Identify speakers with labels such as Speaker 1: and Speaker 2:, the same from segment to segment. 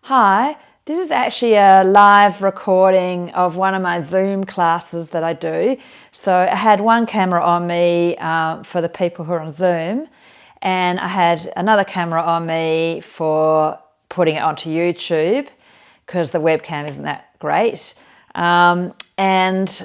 Speaker 1: Hi, this is actually a live recording of one of my Zoom classes that I do. So I had one camera on me for the people who are on Zoom, and I had another camera on me for putting it onto YouTube because the webcam isn't that great. And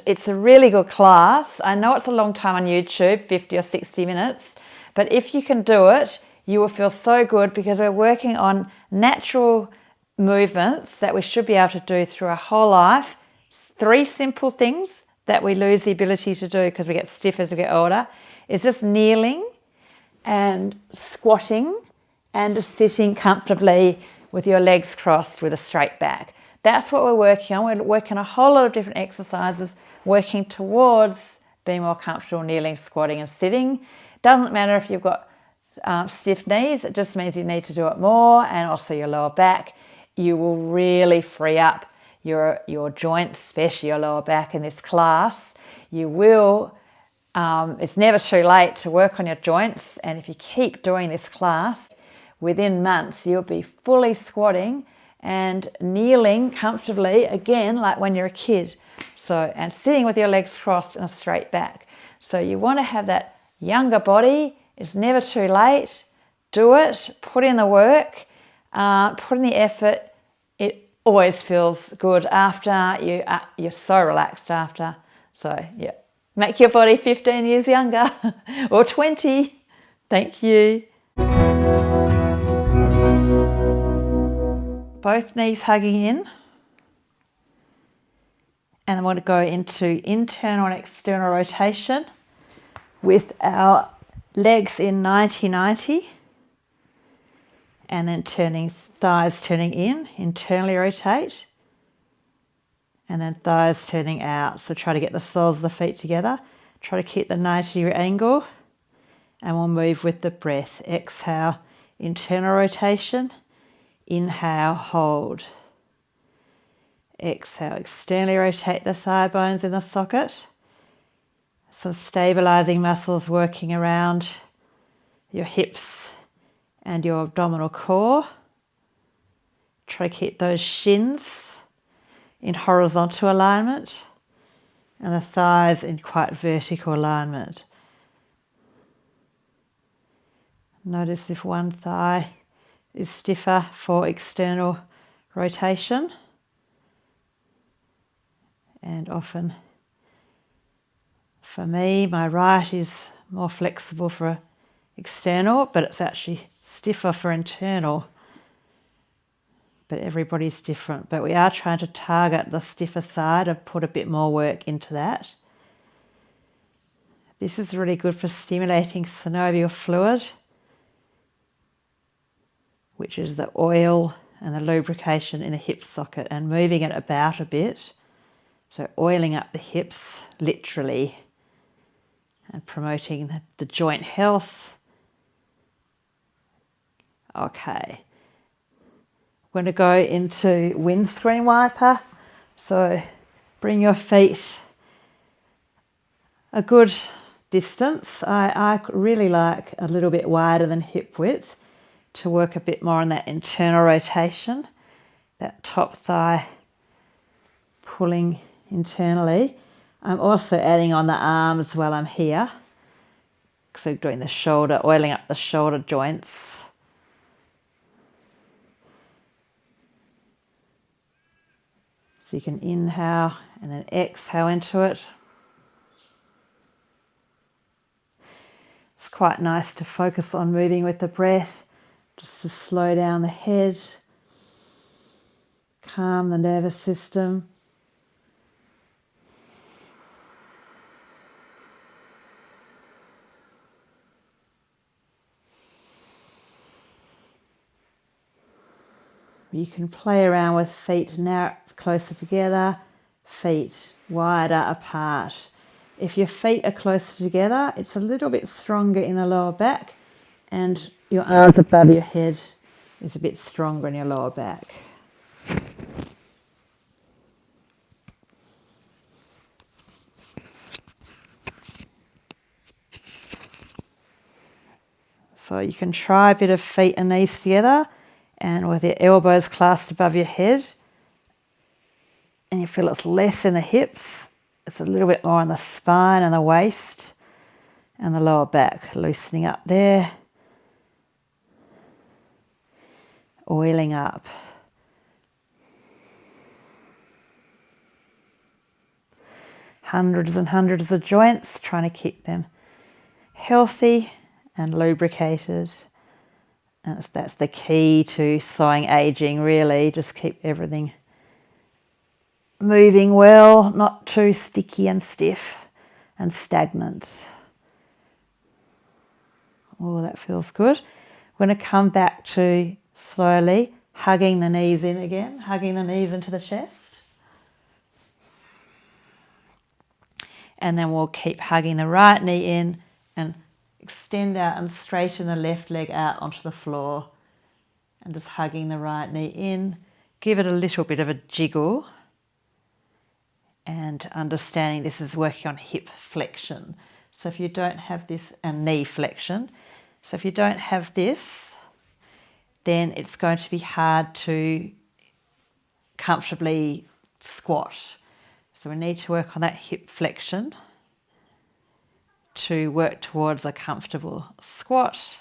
Speaker 1: it's a really good class. I know it's a long time on YouTube, 50 or 60 minutes, but if you can do it, you will feel so good because we're working on natural movements that we should be able to do through our whole life. 3 simple things that we lose the ability to do because we get stiff as we get older is just kneeling and squatting and just sitting comfortably with your legs crossed with a straight back. That's what we're working on. We're working a whole lot of different exercises working towards being more comfortable kneeling, squatting and sitting. Doesn't matter if you've got stiff knees, it just means you need to do it more, and also your lower back. You will really free up your joints, especially your lower back in this class. You will, it's never too late to work on your joints, and if you keep doing this class, within months you'll be fully squatting and kneeling comfortably again like when you're a kid. So, and sitting with your legs crossed and a straight back. So you want to have that younger body. It's never too late. Do it, put in the work, put in the effort. It always feels good after. You're so relaxed after. So yeah, make your body 15 years younger or 20. Thank you. Both knees hugging in. And I want to go into internal and external rotation with our legs in 90-90. And then thighs turning in, internally rotate. And then thighs turning out. So try to get the soles of the feet together. Try to keep the 90-degree angle. And we'll move with the breath. Exhale, internal rotation. Inhale, hold. Exhale, externally rotate the thigh bones in the socket. Some stabilizing muscles working around your hips and your abdominal core. Try to keep those shins in horizontal alignment and the thighs in quite vertical alignment. Notice if one thigh is stiffer for external rotation, and often for me my right is more flexible for external, but it's actually stiffer for internal. But everybody's different, but we are trying to target the stiffer side and put a bit more work into that. This is really good for stimulating synovial fluid, which is the oil and the lubrication in the hip socket, and moving it about a bit. So oiling up the hips, literally, and promoting the joint health. Okay. We're going to go into Windscreen Wiper. So bring your feet a good distance. I really like a little bit wider than hip width to work a bit more on that internal rotation, that top thigh pulling internally. I'm also adding on the arms while I'm here. So doing the shoulder, oiling up the shoulder joints. So you can inhale and then exhale into it. It's quite nice to focus on moving with the breath, just to slow down the head, calm the nervous system. You can play around with feet now closer together, feet wider apart. If your feet are closer together, it's a little bit stronger in the lower back, and your arms above your head is a bit stronger in your lower back. So you can try a bit of feet and knees together, And with your elbows clasped above your head, and you feel it's less in the hips, it's a little bit more in the spine and the waist and the lower back, loosening up there, oiling up. Hundreds and hundreds of joints, trying to keep them healthy and lubricated. And that's the key to slowing aging, really. Just keep everything moving well, not too sticky and stiff and stagnant. Oh, that feels good. We're going to come back to slowly hugging the knees in again, hugging the knees into the chest. And then we'll keep hugging the right knee in and extend out and straighten the left leg out onto the floor. And just hugging the right knee in. Give it a little bit of a jiggle. And understanding this is working on hip flexion. So if you don't have this, and knee flexion. So if you don't have this, then it's going to be hard to comfortably squat. So we need to work on that hip flexion to work towards a comfortable squat.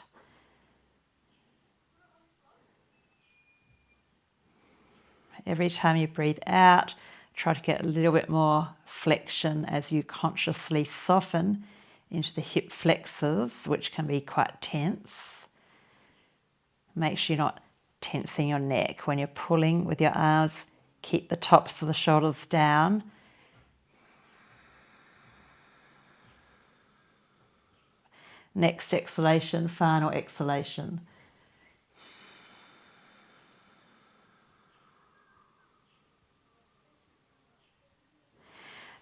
Speaker 1: Every time you breathe out, try to get a little bit more flexion as you consciously soften into the hip flexors, which can be quite tense. Make sure you're not tensing your neck. When you're pulling with your arms, keep the tops of the shoulders down. Next exhalation, final exhalation.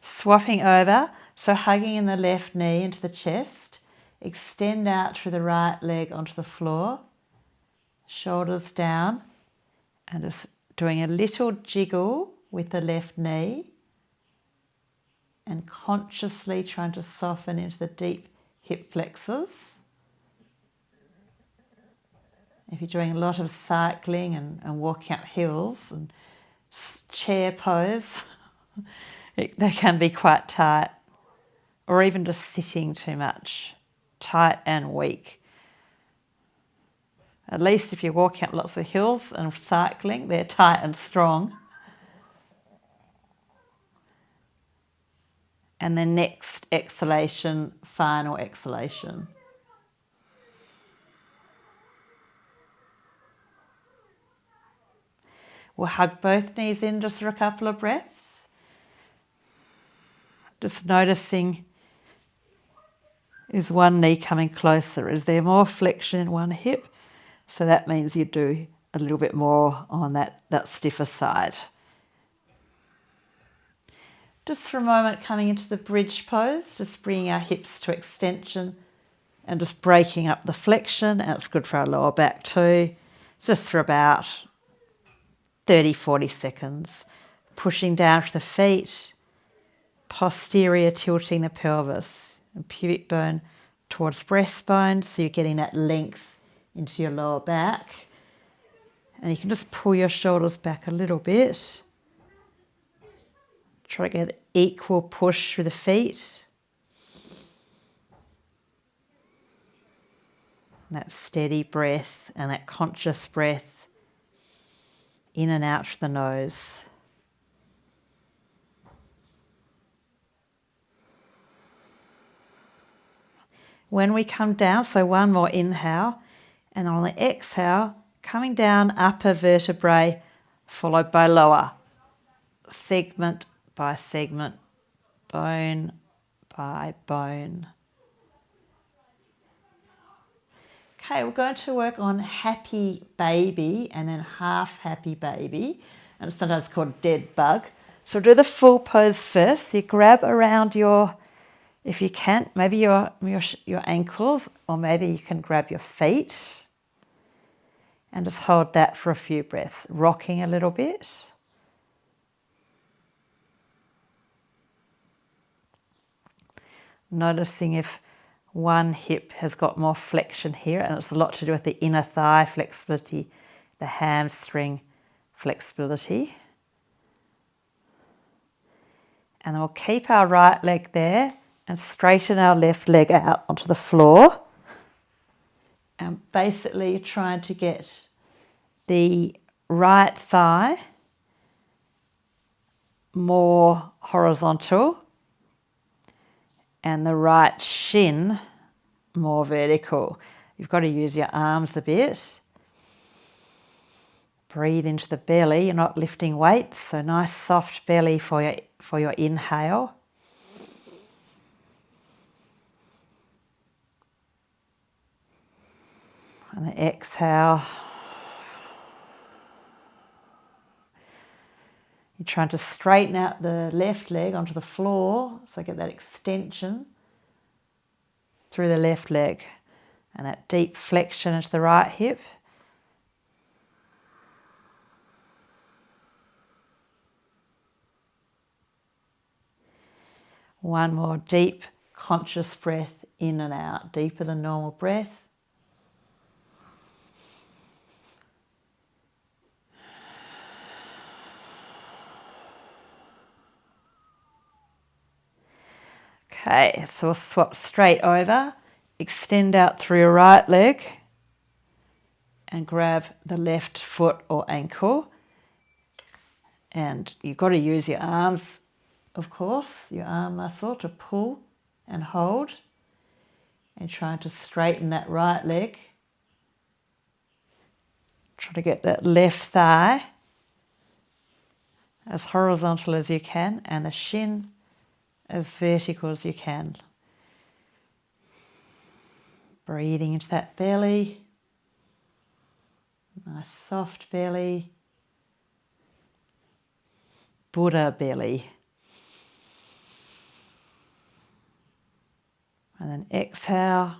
Speaker 1: Swapping over, so hugging in the left knee into the chest, extend out through the right leg onto the floor, shoulders down, and just doing a little jiggle with the left knee and consciously trying to soften into the deep hip flexors. If you're doing a lot of cycling and walking up hills and chair pose, they can be quite tight, or even just sitting too much, tight and weak. At least if you're walking up lots of hills and cycling, they're tight and strong. And then next exhalation, final exhalation. We'll hug both knees in just for a couple of breaths. Just noticing, is one knee coming closer? Is there more flexion in one hip? So that means you do a little bit more on that stiffer side. Just for a moment coming into the bridge pose, just bringing our hips to extension and just breaking up the flexion. And it's good for our lower back too. It's just for about 30-40 seconds. Pushing down to the feet, posterior tilting the pelvis and pubic bone towards breastbone, so you're getting that length into your lower back. And you can just pull your shoulders back a little bit. Try to get equal push through the feet. And that steady breath and that conscious breath in and out through the nose. When we come down, so one more inhale, and on the exhale, coming down upper vertebrae followed by lower, segment by segment, bone by bone. Okay, we're going to work on happy baby and then half happy baby, and it's sometimes called dead bug. So we'll do the full pose first. So you grab around your, if you can, maybe your ankles, or maybe you can grab your feet and just hold that for a few breaths, rocking a little bit. Noticing if one hip has got more flexion here, and it's a lot to do with the inner thigh flexibility the hamstring flexibility. And then we'll keep our right leg there and straighten our left leg out onto the floor. And basically trying to get the right thigh more horizontal and the right shin more vertical. You've got to use your arms a bit. Breathe into the belly. You're not lifting weights, so nice soft belly for your inhale. And then exhale. You're trying to straighten out the left leg onto the floor, so get that extension through the left leg and that deep flexion into the right hip. One more deep, conscious breath in and out, deeper than normal breath. Okay, so we'll swap straight over, extend out through your right leg and grab the left foot or ankle. And you've got to use your arms, of course, your arm muscle to pull and hold. And trying to straighten that right leg. Try to get that left thigh as horizontal as you can and the shin as vertical as you can. Breathing into that belly. Nice soft belly. Buddha belly. And then exhale.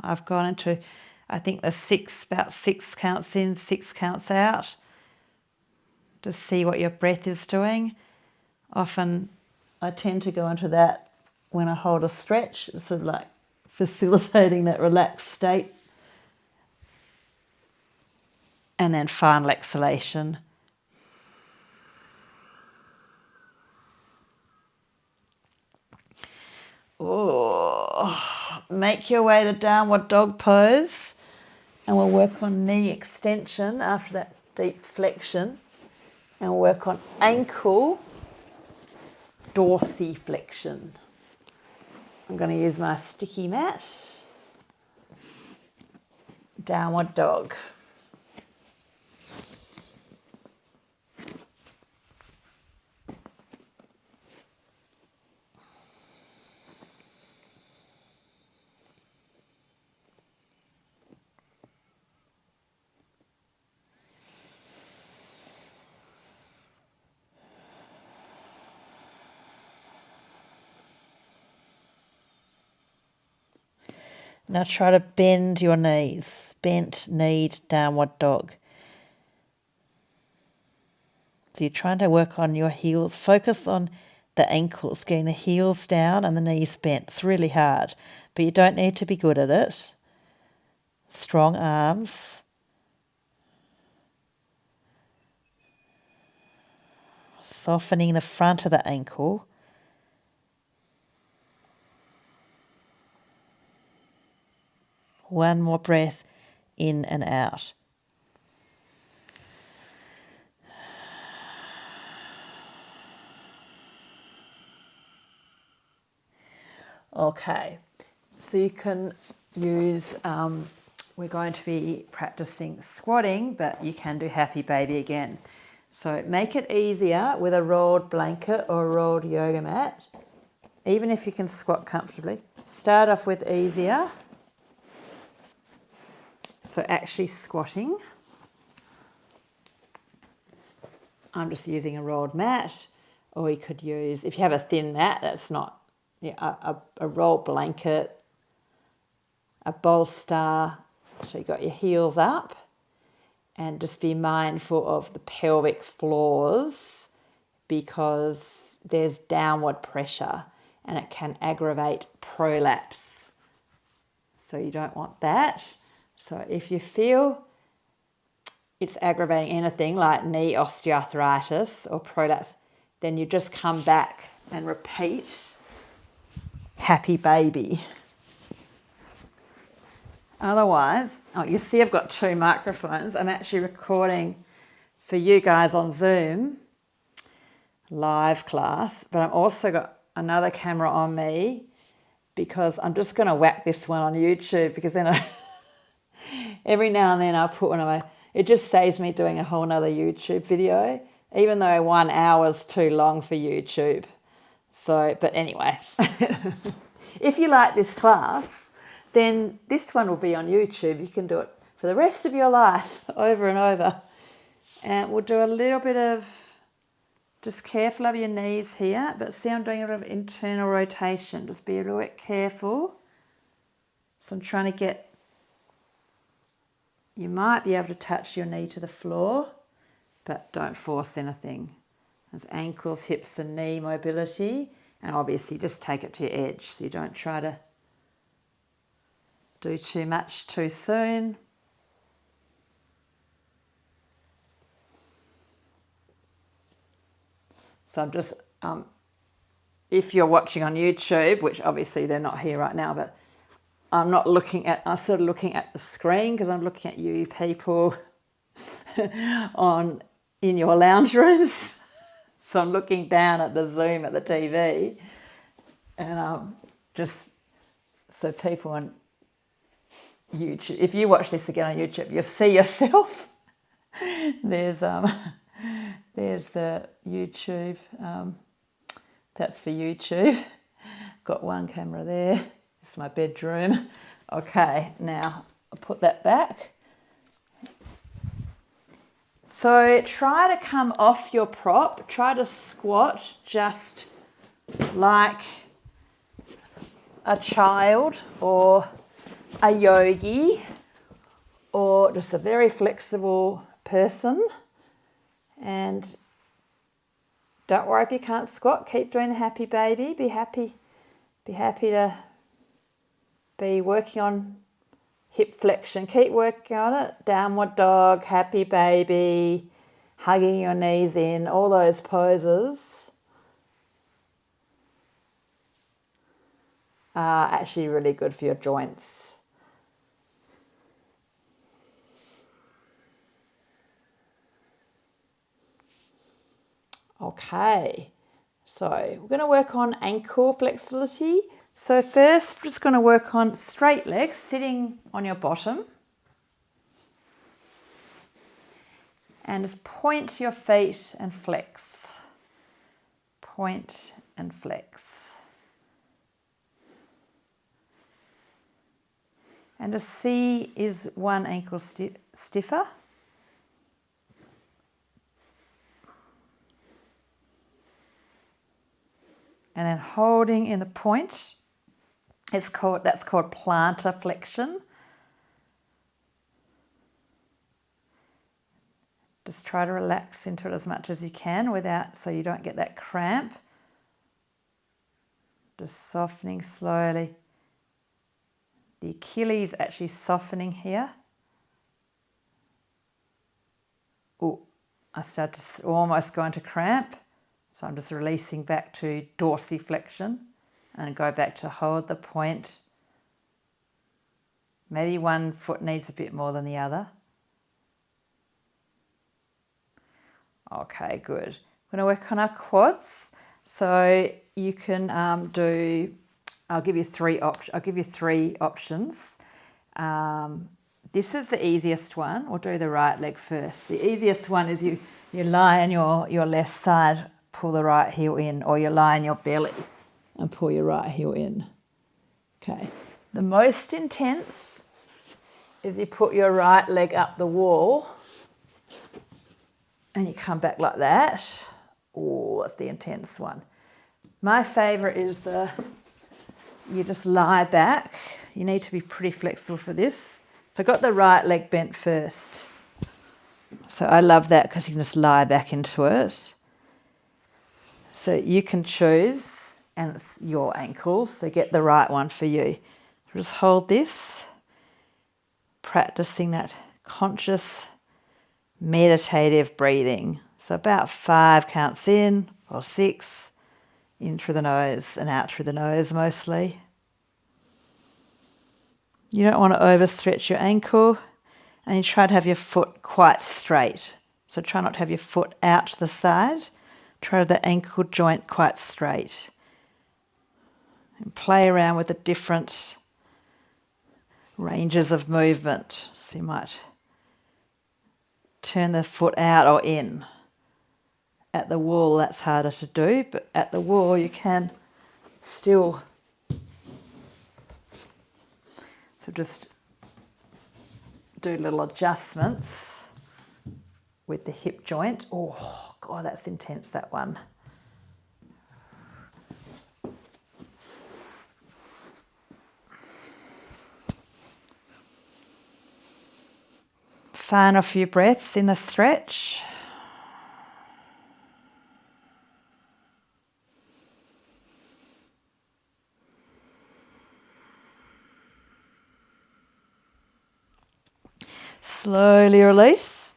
Speaker 1: I've gone into, I think about 6 counts in, 6 counts out. Just see what your breath is doing. Often I tend to go into that when I hold a stretch, sort of like facilitating that relaxed state. And then final exhalation. Oh, make your way to downward dog pose. And we'll work on knee extension after that deep flexion. And we'll work on ankle dorsiflexion. I'm going to use my sticky mat. Downward dog. Now try to bend your knees. Bent kneed downward dog. So you're trying to work on your heels. Focus on the ankles, getting the heels down and the knees bent. It's really hard, but you don't need to be good at it. Strong arms. Softening the front of the ankle. One more breath in and out. Okay, so you can use, we're going to be practicing squatting, but you can do happy baby again. So make it easier with a rolled blanket or a rolled yoga mat, even if you can squat comfortably. Start off with easier. So actually squatting. I'm just using a rolled mat, or you could use, if you have a thin mat, that's not, a rolled blanket a bolster, so you got your heels up, and just be mindful of the pelvic floors because there's downward pressure and it can aggravate prolapse. So you don't want that. So if you feel it's aggravating anything like knee osteoarthritis or prolapse, then you just come back and repeat happy baby. Otherwise, you see I've got 2 microphones. I'm actually recording for you guys on Zoom, live class, but I've also got another camera on me because I'm just going to whack this one on YouTube because then every now and then I'll put one of my, it just saves me doing a whole nother YouTube video, even though 1 hour is too long for YouTube. So, but anyway, if you like this class, then this one will be on YouTube. You can do it for the rest of your life over and over. And we'll do a little bit of, just careful of your knees here, but see I'm doing a little internal rotation. Just be a little bit careful. So I'm trying to get, you might be able to touch your knee to the floor, but don't force anything. There's ankles, hips and knee mobility, and obviously just take it to your edge so you don't try to do too much too soon. So I'm just, if you're watching on YouTube, which obviously they're not here right now, but I'm sort of looking at the screen because I'm looking at you people in your lounge rooms. So I'm looking down at the Zoom at the TV, and just so people on YouTube, if you watch this again on YouTube, you'll see yourself. There's the YouTube. That's for YouTube. Got one camera there. This is my bedroom. Okay, now I'll put that back. So try to come off your prop. Try to squat just like a child or a yogi or just a very flexible person. And don't worry if you can't squat. Keep doing the happy baby. Be happy to be working on hip flexion. Keep working on it. Downward dog, happy baby, hugging your knees in, all those poses are actually really good for your joints. Okay, so we're going to work on ankle flexibility. So first, we're just going to work on straight legs, sitting on your bottom. And just point your feet and flex. Point and flex. And just see, is one ankle stiffer? And then holding in the point, that's called plantar flexion. Just try to relax into it as much as you can so you don't get that cramp. Just softening slowly. The Achilles actually softening here. Oh, I start to almost go into cramp. So I'm just releasing back to dorsiflexion and go back to hold the point. Maybe one foot needs a bit more than the other. Okay, good. We're going to work on our quads. So you can I'll give you three options. This is the easiest one. We'll do the right leg first. The easiest one is you lie on your left side, pull the right heel in, or you lie on your belly and pull your right heel in. Okay. The most intense is you put your right leg up the wall and you come back like that. Oh, that's the intense one. My favourite is you just lie back, You need to be pretty flexible for this. So I got the right leg bent first. So I love that because you can just lie back into it. So you can choose, and it's your ankles, so get the right one for you. Just hold this, practicing that conscious meditative breathing. So about 5 counts in, or 6, in through the nose and out through the nose mostly. You don't want to overstretch your ankle, and you try to have your foot quite straight. So try not to have your foot out to the side. Try to have the ankle joint quite straight. And play around with the different ranges of movement. So you might turn the foot out or in. At the wall, that's harder to do, but at the wall you can still. So just do little adjustments with the hip joint. Oh, God, that's intense, that one. Final few breaths in the stretch. Slowly release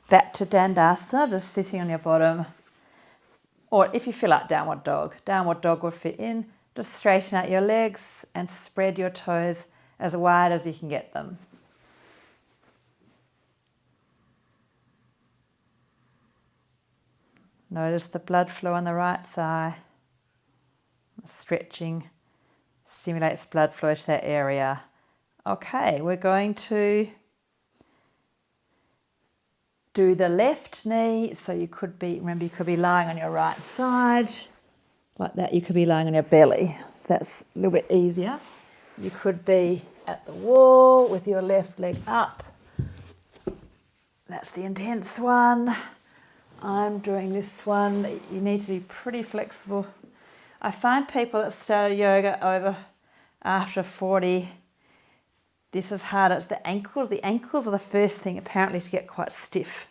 Speaker 1: back to Dandasana, just sitting on your bottom. Or if you feel like downward dog will fit in. Just straighten out your legs and spread your toes as wide as you can get them. Notice the blood flow on the right thigh. Stretching stimulates blood flow to that area. Okay, we're going to do the left knee. So you could be lying on your right side. Like that, you could be lying on your belly. So that's a little bit easier. You could be at the wall with your left leg up. That's the intense one. I'm doing this one. You need to be pretty flexible. I find people that start yoga over after 40, this is hard. It's the ankles. The ankles are the first thing apparently to get quite stiff.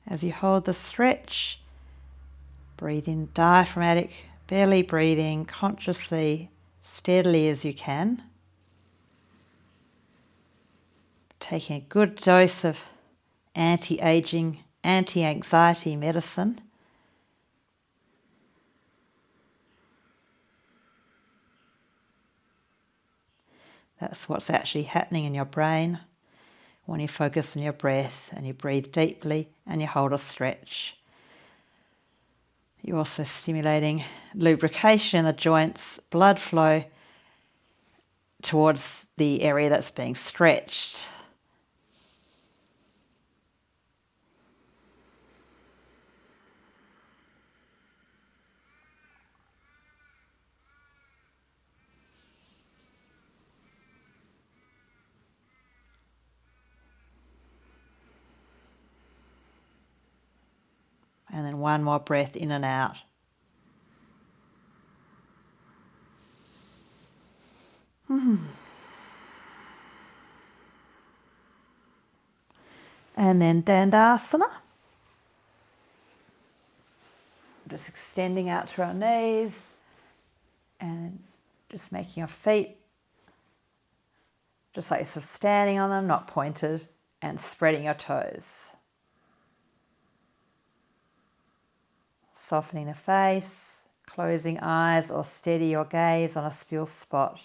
Speaker 1: As you hold the stretch, breathe in diaphragmatic belly breathing consciously, steadily as you can. Taking a good dose of anti-aging, anti-anxiety medicine. That's what's actually happening in your brain when you focus on your breath and you breathe deeply and you hold a stretch. You're also stimulating lubrication in the joints, blood flow towards the area that's being stretched. And then one more breath in and out. And then Dandasana. Just extending out through our knees and just making your feet just like you're sort of standing on them, not pointed, and spreading your toes. Softening the face, closing eyes or steady your gaze on a still spot.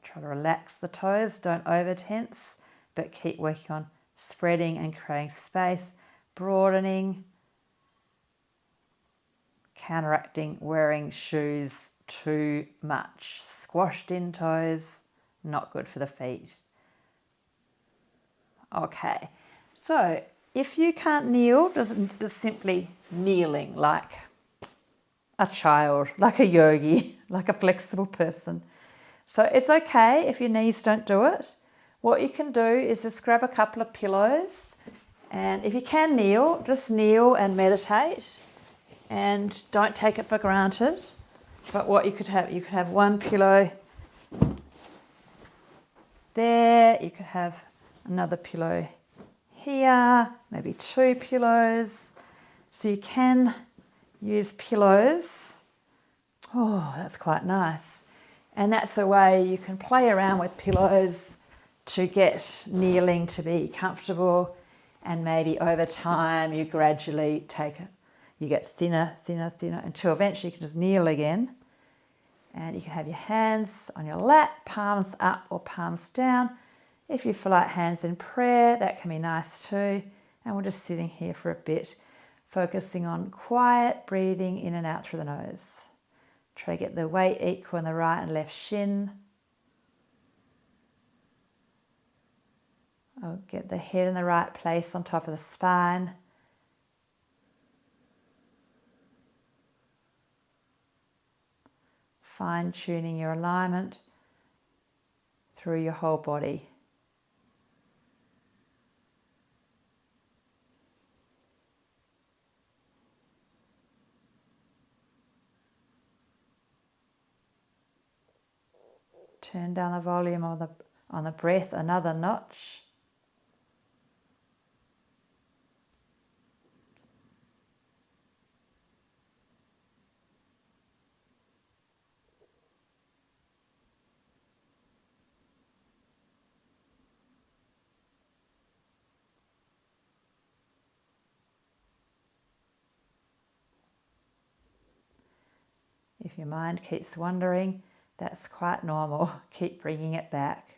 Speaker 1: Try to relax the toes, don't over tense, but keep working on spreading and creating space, broadening, counteracting wearing shoes too much. Squashed in toes, not good for the feet. Okay, so if you can't kneel, just simply kneeling like a child, like a yogi, like a flexible person. So it's okay if your knees don't do it. What you can do is just grab a couple of pillows, and if you can kneel, just kneel and meditate, and don't take it for granted. But what you could have one pillow there, you could have another pillow here, maybe two pillows. So you can use pillows. Oh, that's quite nice. And that's a way you can play around with pillows to get kneeling to be comfortable, and maybe over time you gradually you get thinner until eventually you can just kneel again. And you can have your hands on your lap, palms up or palms down. If you feel like hands in prayer, that can be nice too. And we're just sitting here for a bit, focusing on quiet breathing in and out through the nose. Try to get the weight equal in the right and left shin. Get the head in the right place on top of the spine. Fine-tuning your alignment through your whole body. Turn down the volume on the breath another notch. If your mind keeps wandering, that's quite normal. Keep bringing it back.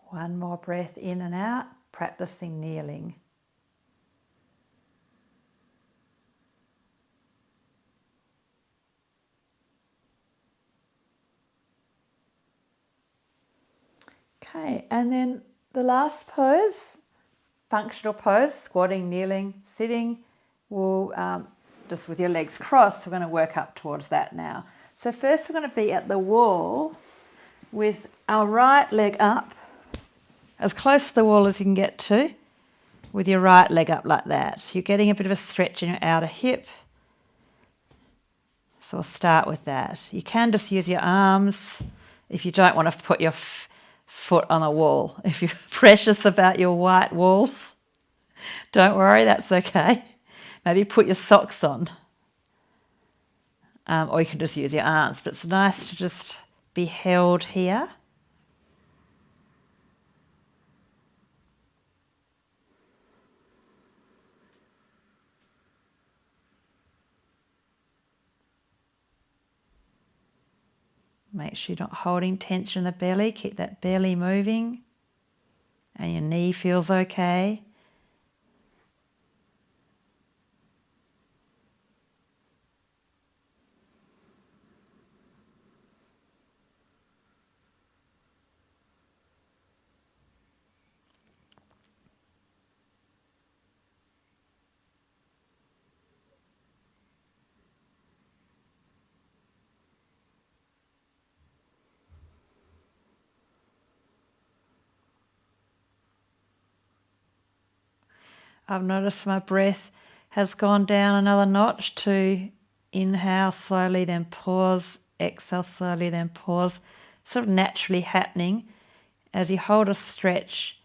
Speaker 1: One more breath in and out, practicing kneeling. Okay, and then the last pose, functional pose, squatting, kneeling, sitting, will just with your legs crossed, we're going to work up towards that now. So first we're going to be at the wall with our right leg up, as close to the wall as you can get to, with your right leg up like that. You're getting a bit of a stretch in your outer hip. So we'll start with that. You can just use your arms if you don't want to put your foot on a wall. If you're precious about your white walls, don't worry, that's okay. Maybe put your socks on. Or you can just use your arms, but it's nice to just be held here. Make sure you're not holding tension in the belly. Keep that belly moving. And your knee feels okay. I've noticed my breath has gone down another notch to inhale slowly, then pause, exhale slowly, then pause. Sort of naturally happening. As you hold a stretch,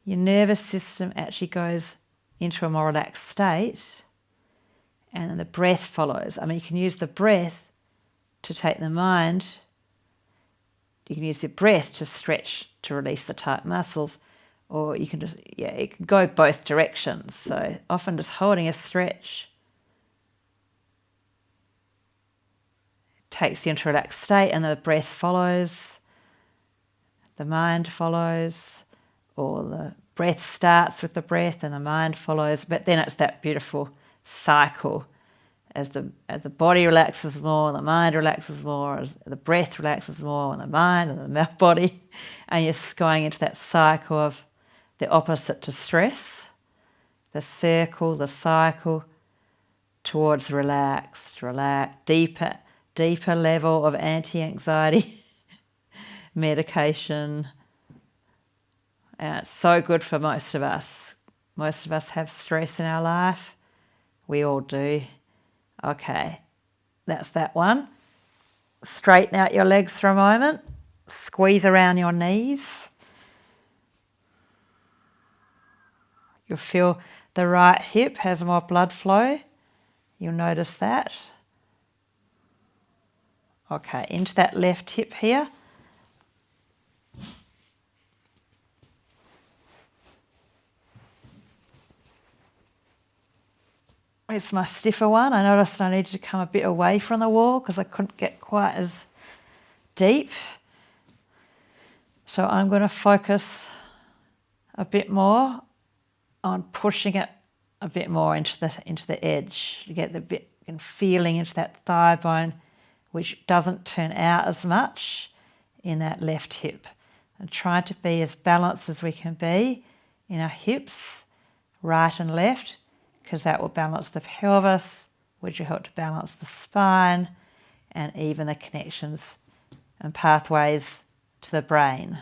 Speaker 1: your nervous system actually goes into a more relaxed state, and the breath follows. I mean, you can use the breath to take the mind. You can use the breath to stretch, to release the tight muscles. Or you can just, it can go both directions. So often just holding a stretch takes you into a relaxed state, and the breath follows, the mind follows, or the breath starts with the breath and the mind follows. But then it's that beautiful cycle. As the body relaxes more, the mind relaxes more, as the breath relaxes more, and the mind and the body, and you're just going into that cycle of the opposite to stress, the circle, the cycle towards relaxed, deeper level of anti-anxiety medication. And it's so good for most of us. Most of us have stress in our life. We all do. Okay, that's that one. Straighten out your legs for a moment. Squeeze around your knees. You'll feel the right hip has more blood flow. You'll notice that. Okay, into that left hip here. It's my stiffer one. I noticed I needed to come a bit away from the wall because I couldn't get quite as deep. So I'm going to focus a bit more on pushing it a bit more into the edge. You get the bit and feeling into that thigh bone, which doesn't turn out as much in that left hip. And try to be as balanced as we can be in our hips, right and left, because that will balance the pelvis, which will help to balance the spine and even the connections and pathways to the brain.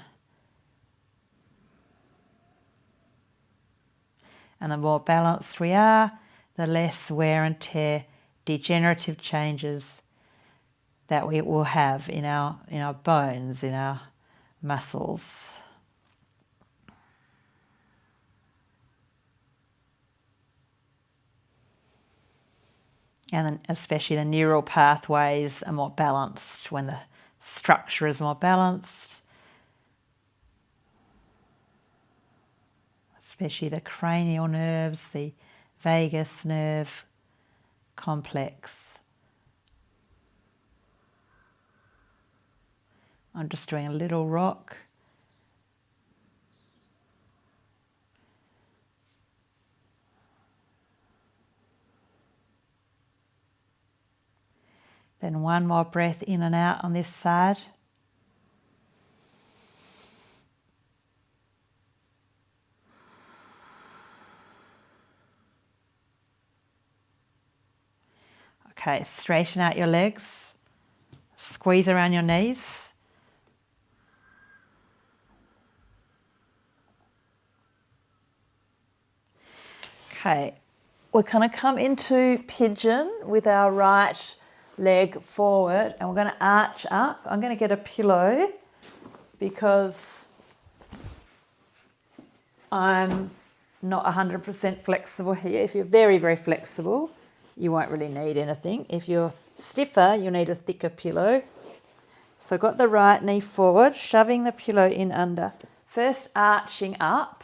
Speaker 1: And the more balanced we are, the less wear and tear, degenerative changes that we will have in our bones, in our muscles. And then especially the neural pathways are more balanced when the structure is more balanced. Especially the cranial nerves, the vagus nerve complex. I'm just doing a little rock. Then one more breath in and out on this side. Okay, straighten out your legs. Squeeze around your knees. Okay, we're going to come into pigeon with our right leg forward, and we're going to arch up. I'm going to get a pillow because I'm not 100% flexible here. If you're very, very flexible, you won't really need anything. If you're stiffer, you'll need a thicker pillow. So I've got the right knee forward, shoving the pillow in under. First arching up.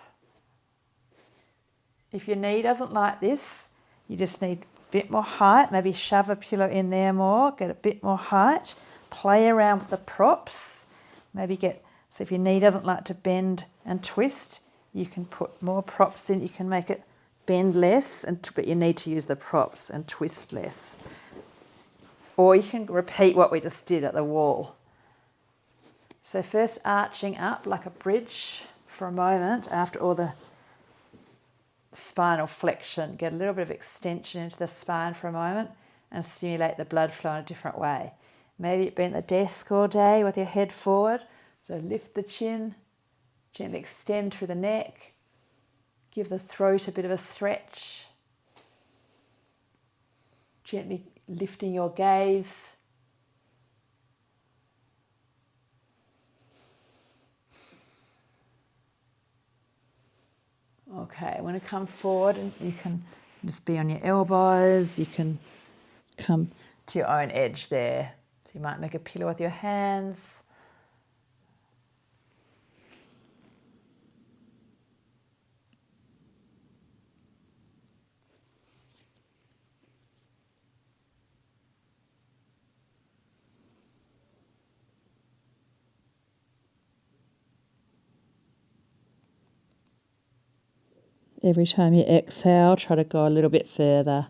Speaker 1: If your knee doesn't like this, you just need a bit more height. Maybe shove a pillow in there more, get a bit more height. Play around with the props. So if your knee doesn't like to bend and twist, you can put more props in. You can make it bend less, but you need to use the props and twist less. Or you can repeat what we just did at the wall. So first arching up like a bridge for a moment after all the spinal flexion. Get a little bit of extension into the spine for a moment and stimulate the blood flow in a different way. Maybe you've been at the desk all day with your head forward, so lift the chin, gently extend through the neck, give the throat a bit of a stretch, gently lifting your gaze. Okay, I'm going to come forward and you can just be on your elbows. You can come to your own edge there. So you might make a pillow with your hands. every time you exhale, try to go a little bit further.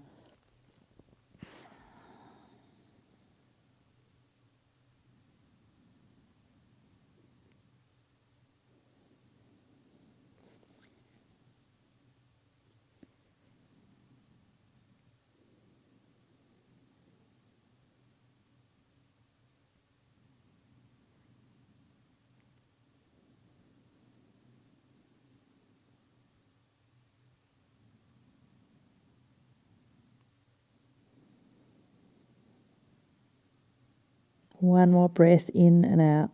Speaker 1: One more breath in and out.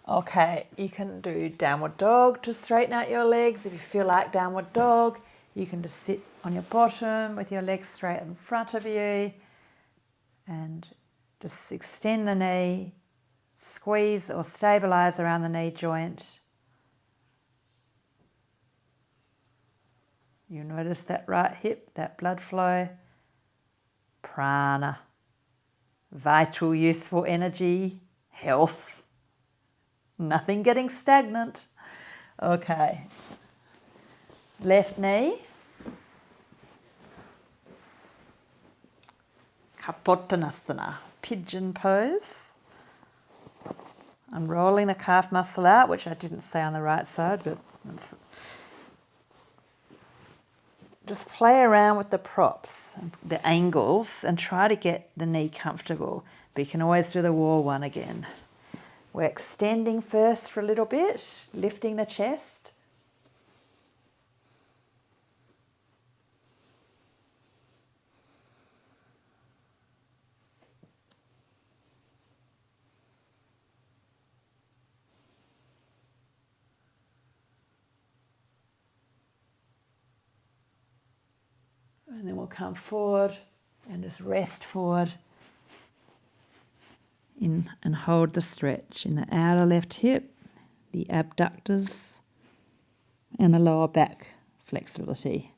Speaker 1: Okay, you can do downward dog to straighten out your legs. If you feel like downward dog, you can just sit on your bottom with your legs straight in front of you and just extend the knee, squeeze or stabilize around the knee joint. You notice that right hip, that blood flow, prana, vital, youthful energy, health, nothing getting stagnant. Okay, left knee, Kapottanasana, pigeon pose. I'm rolling the calf muscle out, which I didn't say on the right side, but just play around with the props, the angles, and try to get the knee comfortable. But you can always do the wall one again. We're extending first for a little bit, lifting the chest. And then we'll come forward and just rest forward in and hold the stretch in the outer left hip, the abductors, and the lower back flexibility.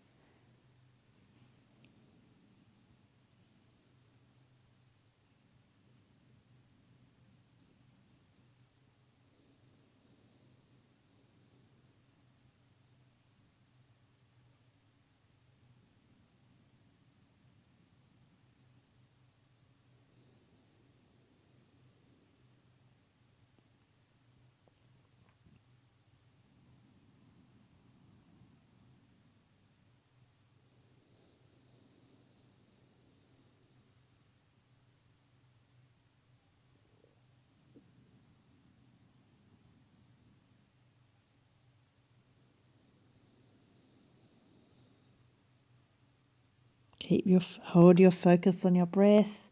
Speaker 1: Hold your focus on your breath.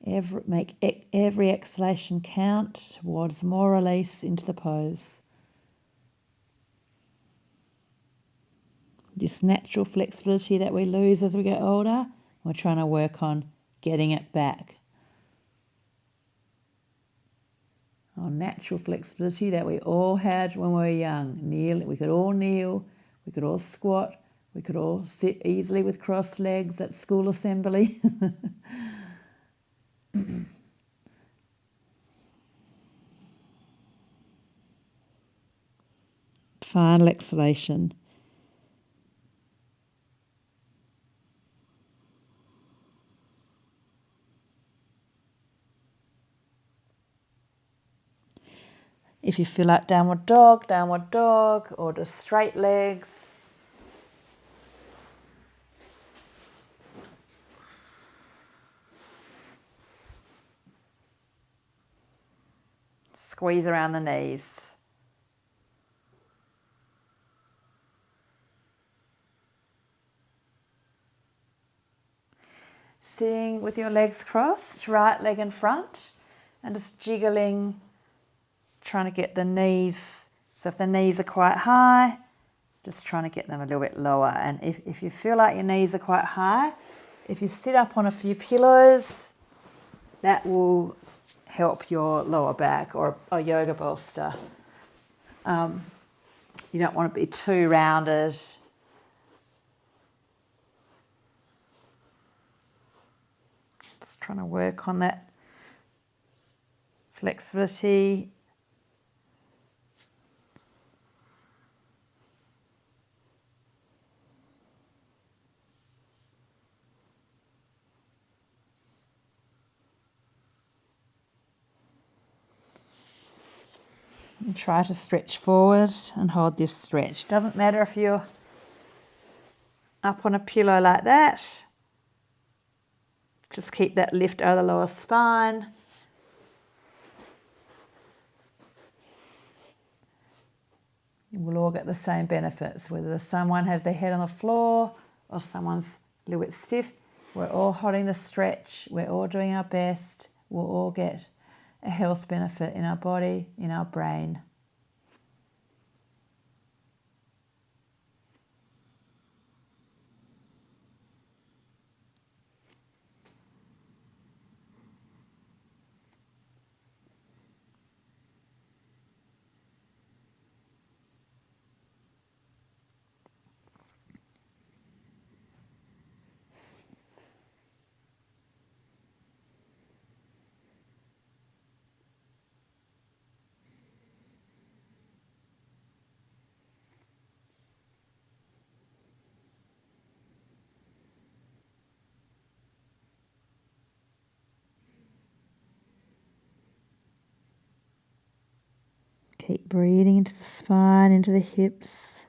Speaker 1: Make every exhalation count towards more release into the pose. This natural flexibility that we lose as we get older, we're trying to work on getting it back. Our natural flexibility that we all had when we were young. We could all kneel, we could all squat, we could all sit easily with crossed legs at school assembly. Final exhalation. If you feel like downward dog, or just straight legs. Squeeze around the knees. Sitting with your legs crossed, right leg in front, and just jiggling, trying to get the knees. So if the knees are quite high, just trying to get them a little bit lower. And if you feel like your knees are quite high, if you sit up on a few pillows, that will help your lower back, or a yoga bolster. You don't want to be too rounded. Just trying to work on that flexibility. And try to stretch forward and hold this stretch. Doesn't matter if you're up on a pillow like that. Just keep that lift out of the lower spine. We'll all get the same benefits, whether someone has their head on the floor or someone's a little bit stiff. We're all holding the stretch. We're all doing our best. We'll all get a health benefit in our body, in our brain. Keep breathing into the spine, into the hips.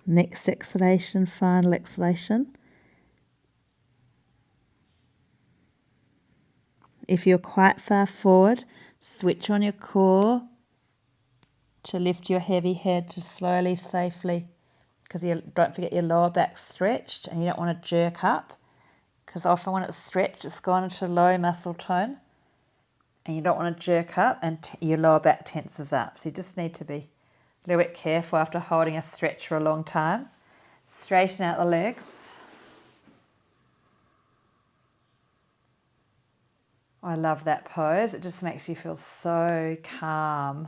Speaker 1: Next exhalation, final exhalation. If you're quite far forward, switch on your core to lift your heavy head to slowly, safely, because you don't forget your lower back stretched and you don't want to jerk up, because often when it's stretched it's gone into low muscle tone and you don't want to jerk up and your lower back tenses up. So you just need to be a little bit careful after holding a stretch for a long time. Straighten out the legs. I love that pose. It just makes you feel so calm.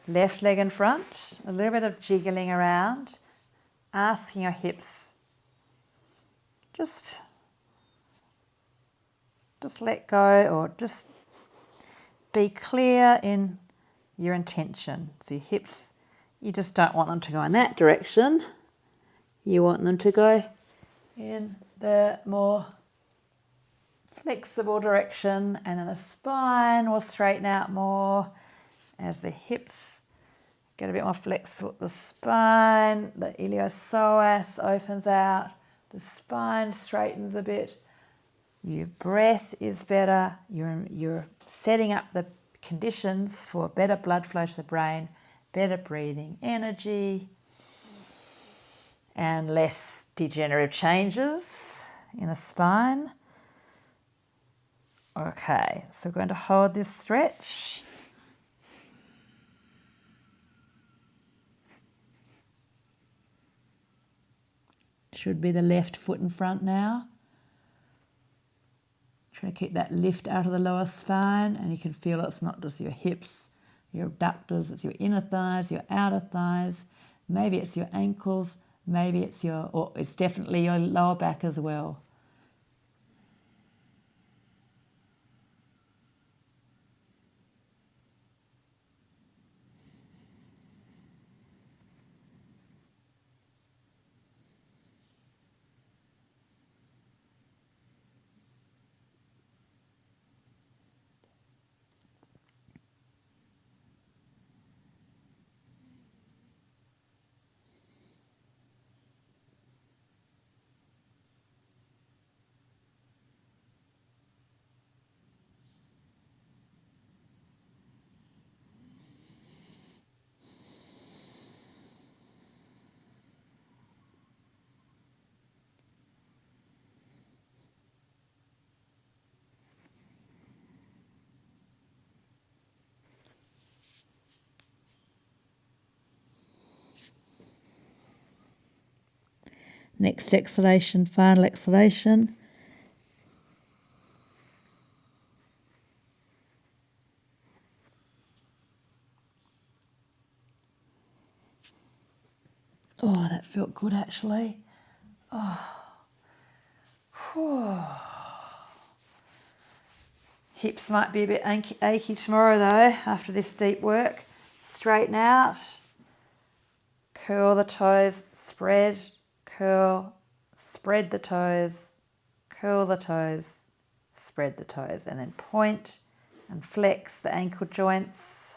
Speaker 1: Left leg in front, a little bit of jiggling around, asking your hips, just let go, or just be clear in your intention. So your hips, you just don't want them to go in that direction. You want them to go in the more flexible direction, and then the spine will straighten out more as the hips get a bit more flexible. The spine, the iliopsoas opens out, the spine straightens a bit, your breath is better, you're setting up the conditions for better blood flow to the brain, better breathing, energy, and less degenerative changes in the spine. Okay, so we're going to hold this stretch. Should be the left foot in front now. Try to keep that lift out of the lower spine, and you can feel it's not just your hips, your abductors, it's your inner thighs, your outer thighs. Maybe it's your ankles, maybe it's it's definitely your lower back as well. Next exhalation, final exhalation. Oh, that felt good actually. Hips might be a bit achy tomorrow though after this deep work. Straighten out, curl the toes, spread, curl, spread the toes, curl the toes, spread the toes, and then point and flex the ankle joints,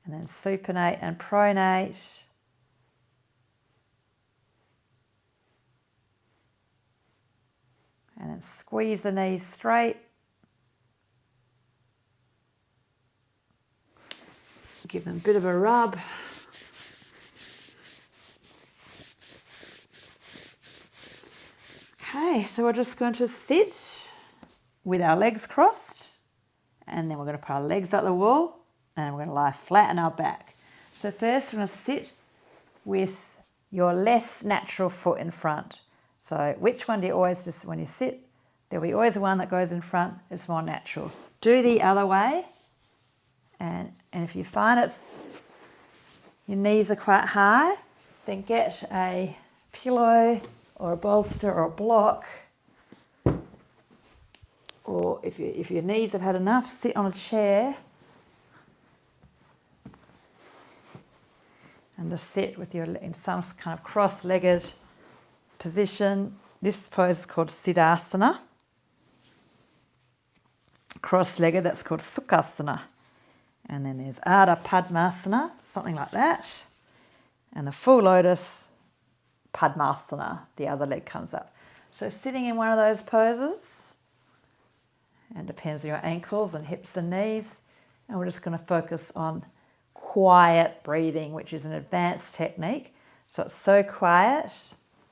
Speaker 1: and then supinate and pronate. And then squeeze the knees straight. Give them a bit of a rub. Okay, so we're just going to sit with our legs crossed, and then we're going to put our legs up the wall, and we're going to lie flat on our back. So first we're going to sit with your less natural foot in front. So which one do you always, just when you sit, there'll be always one that goes in front, it's more natural. Do the other way, and if you find your knees are quite high, then get a pillow or a bolster or a block, or if your knees have had enough, sit on a chair and just sit with in some kind of cross-legged position. This pose is called Siddhasana. Cross-legged, that's called Sukhasana. And then there's Ardha Padmasana, something like that. And the full lotus Padmasana, the other leg comes up. So sitting in one of those poses, and depends on your ankles and hips and knees. And we're just going to focus on quiet breathing, which is an advanced technique. So it's so quiet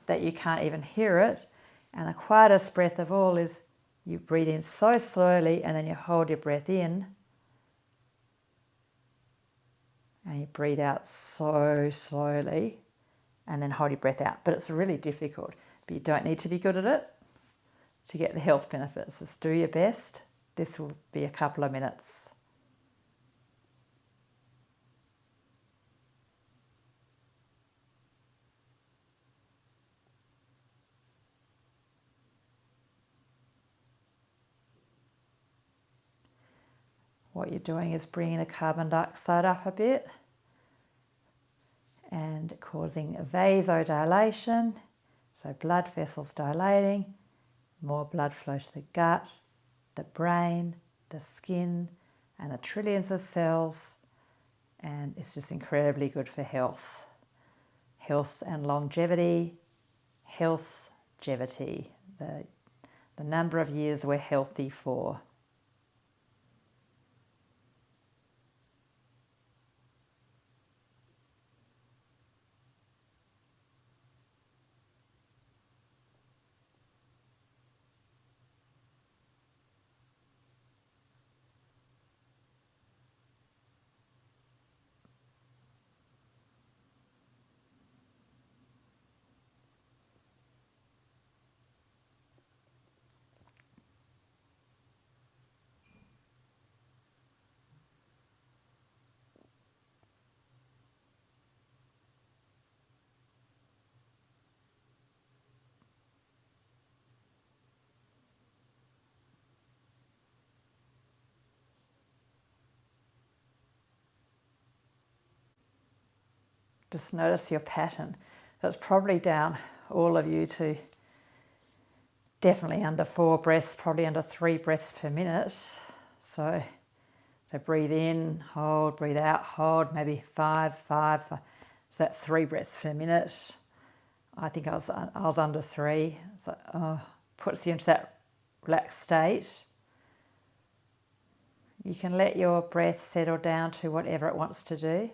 Speaker 1: that you can't even hear it. And the quietest breath of all is you breathe in so slowly, and then you hold your breath in. And you breathe out so slowly, and then hold your breath out. But it's really difficult. But you don't need to be good at it to get the health benefits. Just do your best. This will be a couple of minutes. What you're doing is bringing the carbon dioxide up a bit and causing vasodilation, so blood vessels dilating, more blood flow to the gut, the brain, the skin, and the trillions of cells, and it's just incredibly good for health. Health and longevity, healthgevity, the number of years we're healthy for. Just notice your pattern. That's probably down, all of you, to definitely under 4 breaths, probably under 3 breaths per minute. So breathe in, hold, breathe out, hold, maybe 5. So that's 3 breaths per minute. I think I was under 3. So puts you into that relaxed state. You can let your breath settle down to whatever it wants to do.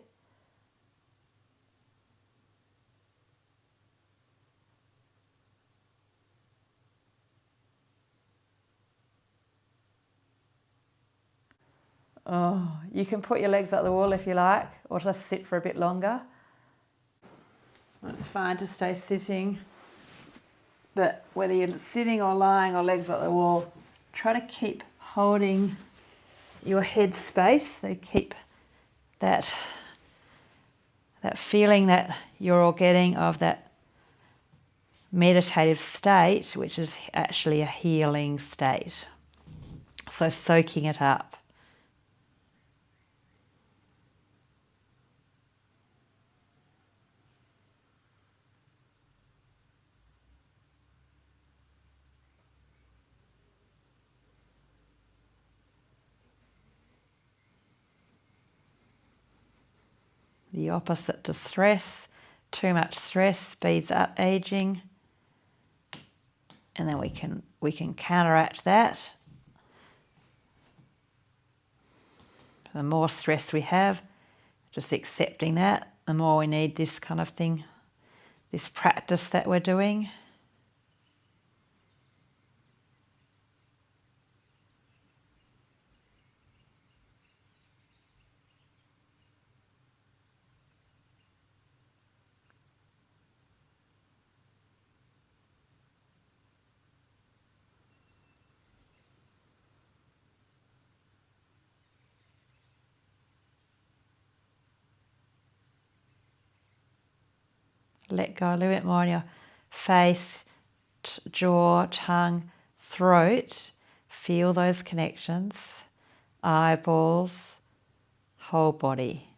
Speaker 1: You can put your legs up the wall if you like, or just sit for a bit longer. It's fine to stay sitting, but whether you're sitting or lying or legs up the wall, try to keep holding your head space, so keep that that feeling that you're all getting of that meditative state, which is actually a healing state. So soaking it up. The opposite to stress. Too much stress speeds up aging. And then we can counteract that. The more stress we have, just accepting that, the more we need this kind of thing, this practice that we're doing. Let go a little bit more on your face, jaw, tongue, throat. Feel those connections. Eyeballs, whole body.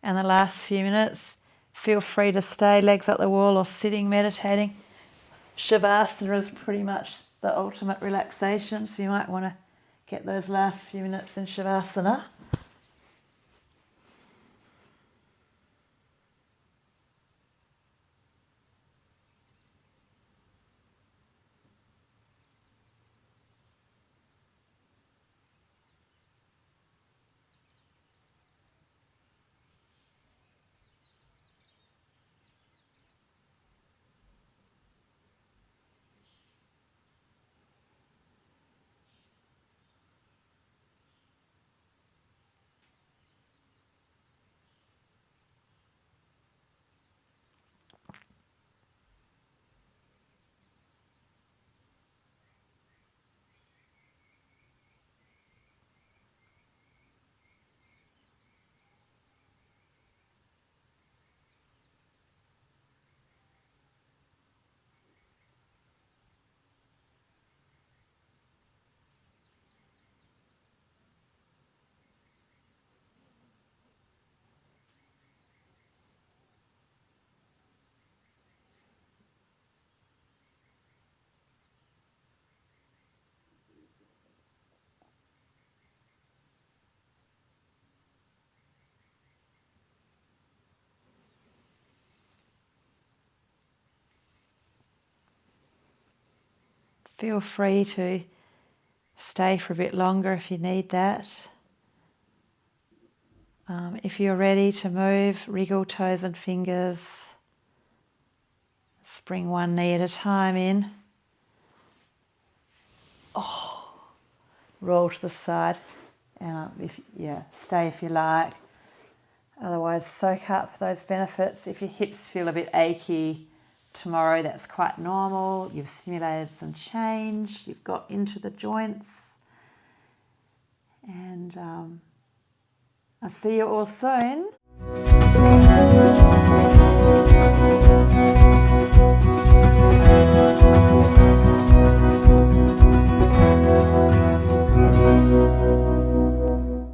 Speaker 1: And the last few minutes, feel free to stay legs up the wall or sitting meditating. Shavasana is pretty much the ultimate relaxation, so you might want to get those last few minutes in Shavasana. Feel free to stay for a bit longer if you need that. If you're ready to move, wriggle toes and fingers. Just bring one knee at a time in. Roll to the side. And stay if you like. Otherwise, soak up those benefits. If your hips feel a bit achy tomorrow, that's quite normal. You've stimulated some change. You've got into the joints. And I'll see you all soon.